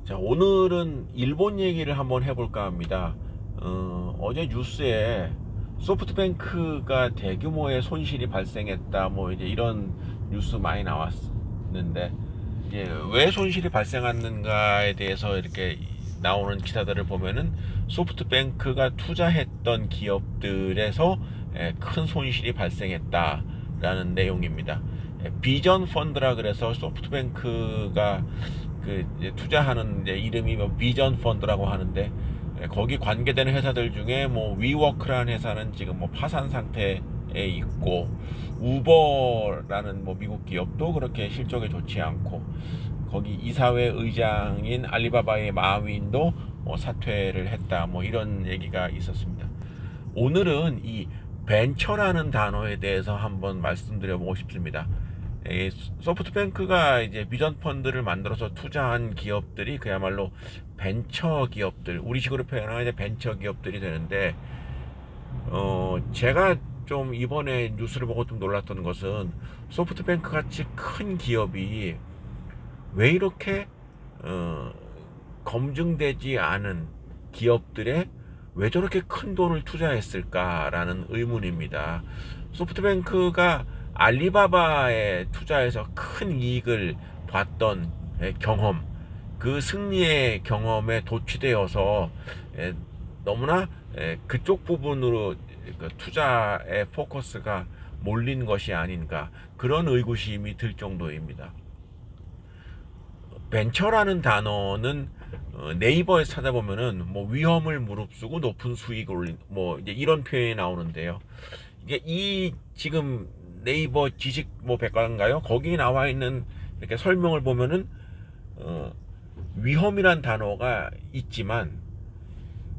자, 오늘은 일본 얘기를 한번 해볼까 합니다. 어제 뉴스에 소프트뱅크가 대규모의 손실이 발생했다, 뭐 이제 이런 뉴스 많이 나왔는데, 이제 왜 손실이 발생했는가에 대해서 이렇게 나오는 기사들을 보면은 소프트뱅크가 투자했던 기업들에서 큰 손실이 발생했다라는 내용입니다. 비전 펀드라 그래서 소프트뱅크가 그 이제 투자하는 이제 이름이 뭐 비전 펀드라고 하는데, 거기 관계되는 회사들 중에 뭐 위워크라는 회사는 지금 뭐 파산 상태에 있고, 우버라는 뭐 미국 기업도 그렇게 실적이 좋지 않고, 거기 이사회 의장인 알리바바의 마윈도 뭐 사퇴를 했다, 뭐 이런 얘기가 있었습니다. 오늘은 이 벤처라는 단어에 대해서 한번 말씀드려보고 싶습니다. 소프트뱅크가 이제 비전 펀드를 만들어서 투자한 기업들이 그야말로 벤처 기업들, 우리식으로 표현하면 이제 벤처 기업들이 되는데, 제가 좀 이번에 뉴스를 보고 좀 놀랐던 것은 소프트뱅크 같이 큰 기업이 왜 이렇게 어, 검증되지 않은 기업들에 왜 저렇게 큰 돈을 투자했을까라는 의문입니다. 소프트뱅크가 알리바바에 투자해서 큰 이익을 봤던 경험, 그 승리의 경험에 도취되어서 너무나 그쪽 부분으로 그 투자의 포커스가 몰린 것이 아닌가, 그런 의구심이 들 정도입니다. 벤처라는 단어는 네이버에 찾아보면은 뭐 위험을 무릅쓰고 높은 수익을 올린 뭐 이제 이런 표현이 나오는데요. 이게 이 지금 네이버 지식 뭐 백과인가요? 거기 나와 있는 이렇게 설명을 보면은 어, 위험이란 단어가 있지만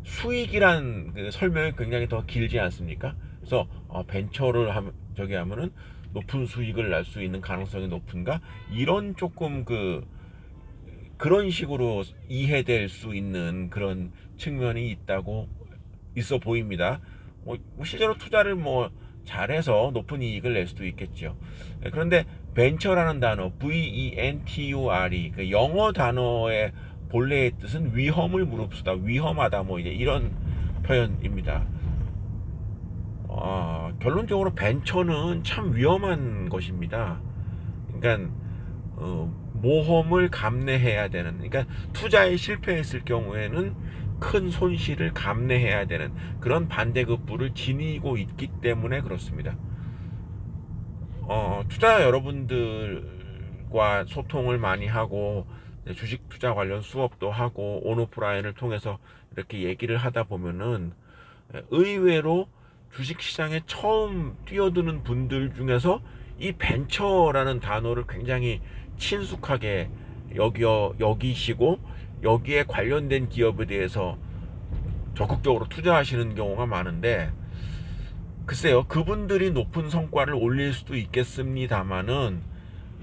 수익이란 그 설명이 굉장히 더 길지 않습니까? 그래서 벤처를 저기 하면은 높은 수익을 날 수 있는 가능성이 높은가? 이런 조금 그런 식으로 이해될 수 있는 그런 측면이 있어 보입니다. 뭐 실제로 투자를 뭐 잘해서 높은 이익을 낼 수도 있겠죠. 그런데 벤처라는 단어, VENTURE, 그 영어 단어의 본래의 뜻은 위험을 무릅쓰다, 위험하다, 뭐 이제 이런 표현입니다. 결론적으로 벤처는 참 위험한 것입니다. 그러니까 모험을 감내해야 되는, 그러니까 투자에 실패했을 경우에는 큰 손실을 감내해야 되는 그런 반대급부를 지니고 있기 때문에 그렇습니다. 투자 여러분들과 소통을 많이 하고 주식 투자 관련 수업도 하고 온오프라인을 통해서 이렇게 얘기를 하다 보면은 의외로 주식시장에 처음 뛰어드는 분들 중에서 이 벤처라는 단어를 굉장히 친숙하게 여기시고 여기에 관련된 기업에 대해서 적극적으로 투자하시는 경우가 많은데, 글쎄요, 그분들이 높은 성과를 올릴 수도 있겠습니다만은,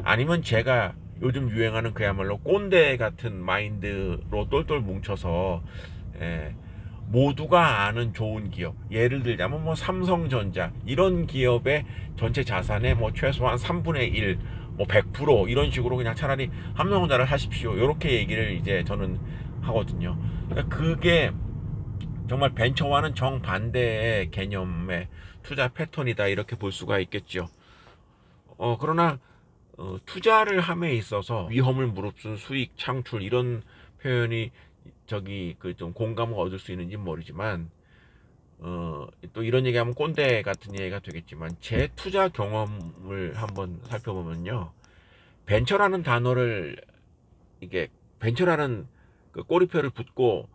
아니면 제가 요즘 유행하는 그야말로 꼰대 같은 마인드로 똘똘 뭉쳐서 예, 모두가 아는 좋은 기업, 예를 들자면 뭐 삼성전자 이런 기업의 전체 자산의 뭐 최소한 3분의 1, 뭐 100% 이런 식으로 그냥 차라리 삼성전자를 하십시오, 이렇게 얘기를 이제 저는 하거든요. 그러니까 그게 정말 벤처와는 정반대의 개념의 투자 패턴이다, 이렇게 볼 수가 있겠죠. 그러나 투자를 함에 있어서 위험을 무릅쓴 수익 창출, 이런 표현이 저기 그 좀 공감을 얻을 수 있는지 모르지만, 또 이런 얘기하면 꼰대 같은 얘기가 되겠지만, 제 투자 경험을 한번 살펴보면요, 벤처라는 단어를, 이게 벤처라는 그 꼬리표를 붙고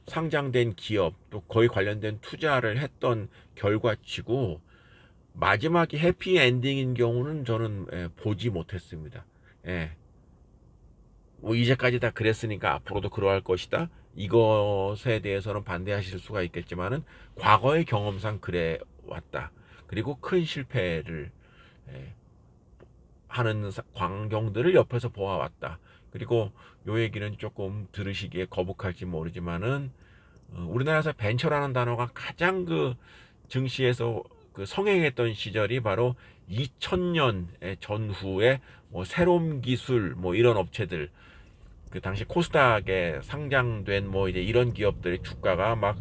상장된 기업, 또 거의 관련된 투자를 했던 결과치고 마지막이 해피엔딩인 경우는 저는 보지 못했습니다. 예. 뭐 이제까지 다 그랬으니까 앞으로도 그러할 것이다, 이것에 대해서는 반대하실 수가 있겠지만은 과거의 경험상 그래 왔다. 그리고 큰 실패를 예, 하는 광경들을 옆에서 보아왔다. 그리고 요 얘기는 조금 들으시기에 거북할지 모르지만은, 우리나라에서 벤처라는 단어가 가장 그 증시에서 그 성행했던 시절이 바로 2000년 전후에 뭐 새로운 기술 뭐 이런 업체들, 그 당시 코스닥에 상장된 뭐 이제 이런 기업들의 주가가 막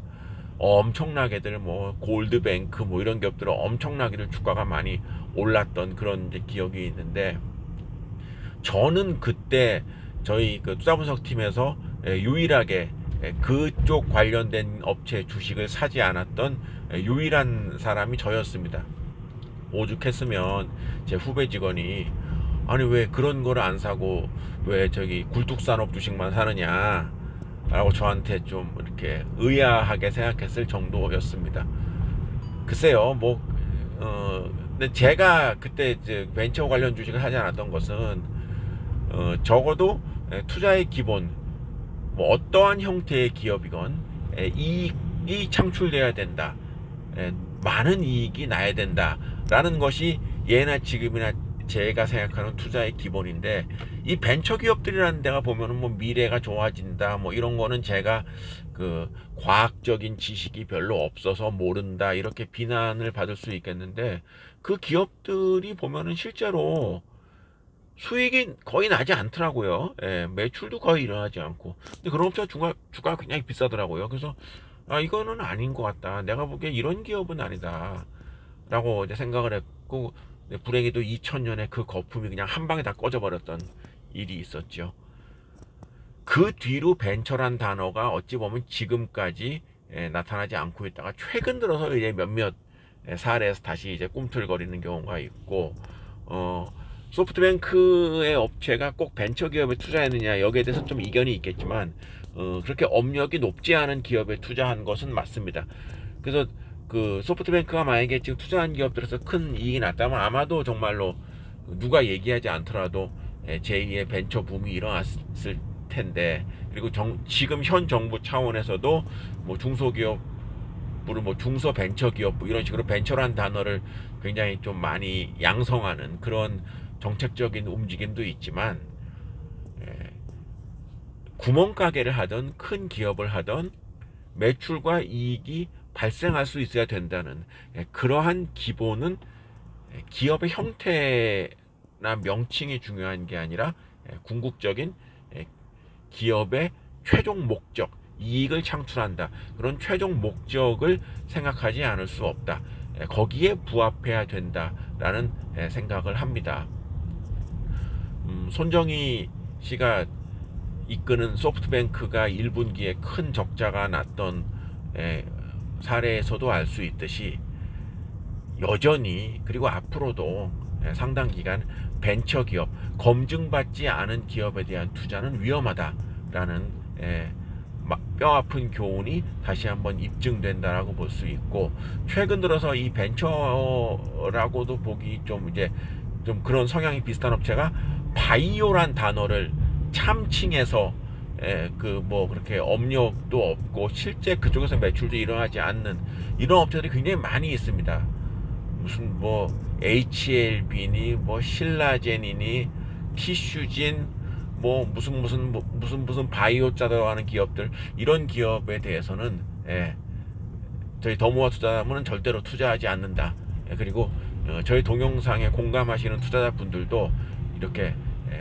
엄청나게들 뭐 골드뱅크 뭐 이런 기업들은 엄청나게들 주가가 많이 올랐던 그런 이제 기억이 있는데, 저는 그때 저희 그 투자분석팀에서 유일하게 그쪽 관련된 업체 주식을 사지 않았던 유일한 사람이 저였습니다. 오죽했으면 제 후배 직원이 아니 왜 그런 거를 안 사고 왜 저기 굴뚝산업 주식만 사느냐 라고 저한테 좀 이렇게 의아하게 생각했을 정도였습니다. 글쎄요, 뭐 근데 제가 그때 이제 벤처 관련 주식을 하지 않았던 것은 적어도 투자의 기본, 뭐 어떠한 형태의 기업이건 이익이 창출돼야 된다, 많은 이익이 나야 된다 라는 것이 예나 지금이나 제가 생각하는 투자의 기본인데, 이 벤처 기업들이라는 데가 보면은 뭐 미래가 좋아진다 뭐 이런 거는 제가 그 과학적인 지식이 별로 없어서 모른다 이렇게 비난을 받을 수 있겠는데, 그 기업들이 보면은 실제로 수익이 거의 나지 않더라고요. 매출도 거의 일어나지 않고. 근데 그런 업체가 주가가 굉장히 비싸더라고요. 그래서 이거는 아닌 것 같다, 내가 보기에 이런 기업은 아니다 라고 이제 생각을 했고, 불행히도 2000년에 그 거품이 그냥 한 방에 다 꺼져버렸던 일이 있었죠. 그 뒤로 벤처란 단어가 어찌 보면 지금까지 나타나지 않고 있다가 최근 들어서 이제 몇몇 사례에서 다시 이제 꿈틀거리는 경우가 있고, 소프트뱅크의 업체가 꼭 벤처기업에 투자했느냐 여기에 대해서 좀 이견이 있겠지만, 그렇게 업력이 높지 않은 기업에 투자한 것은 맞습니다. 그래서 그 소프트뱅크가 만약에 지금 투자한 기업들에서 큰 이익이 났다면 아마도 정말로 누가 얘기하지 않더라도 제2의 벤처 붐이 일어났을 텐데, 그리고 지금 현 정부 차원에서도 뭐 중소기업 뭐 중소벤처기업 뭐 이런 식으로 벤처란 단어를 굉장히 좀 많이 양성하는 그런 정책적인 움직임도 있지만, 구멍가게를 하던 큰 기업을 하던 매출과 이익이 발생할 수 있어야 된다는 그러한 기본은 기업의 형태나 명칭이 중요한 게 아니라 궁극적인 기업의 최종 목적, 이익을 창출한다, 그런 최종 목적을 생각하지 않을 수 없다, 거기에 부합해야 된다라는 생각을 합니다. 손정희 씨가 이끄는 소프트뱅크가 1분기에 큰 적자가 났던 사례에서도 알 수 있듯이, 여전히 그리고 앞으로도 상당 기간 벤처기업, 검증받지 않은 기업에 대한 투자는 위험하다라는 뼈아픈 교훈이 다시 한번 입증된다라고 볼 수 있고, 최근 들어서 이 벤처라고도 보기 좀 이제 좀 그런 성향이 비슷한 업체가 바이오란 단어를 참칭해서 그 뭐 그렇게 업력도 없고 실제 그쪽에서 매출도 일어나지 않는 이런 업체들이 굉장히 많이 있습니다. 무슨 뭐 HLB니 뭐 신라젠이니 티슈진 뭐 무슨 바이오 자라고 하는 기업들, 이런 기업에 대해서는 저희 더모아 투자자문은 절대로 투자하지 않는다. 그리고 저희 동영상에 공감하시는 투자자분들도 이렇게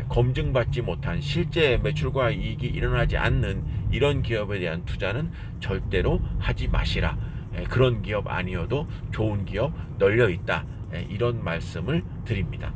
검증받지 못한 실제 매출과 이익이 일어나지 않는 이런 기업에 대한 투자는 절대로 하지 마시라. 그런 기업 아니어도 좋은 기업 널려 있다, 이런 말씀을 드립니다.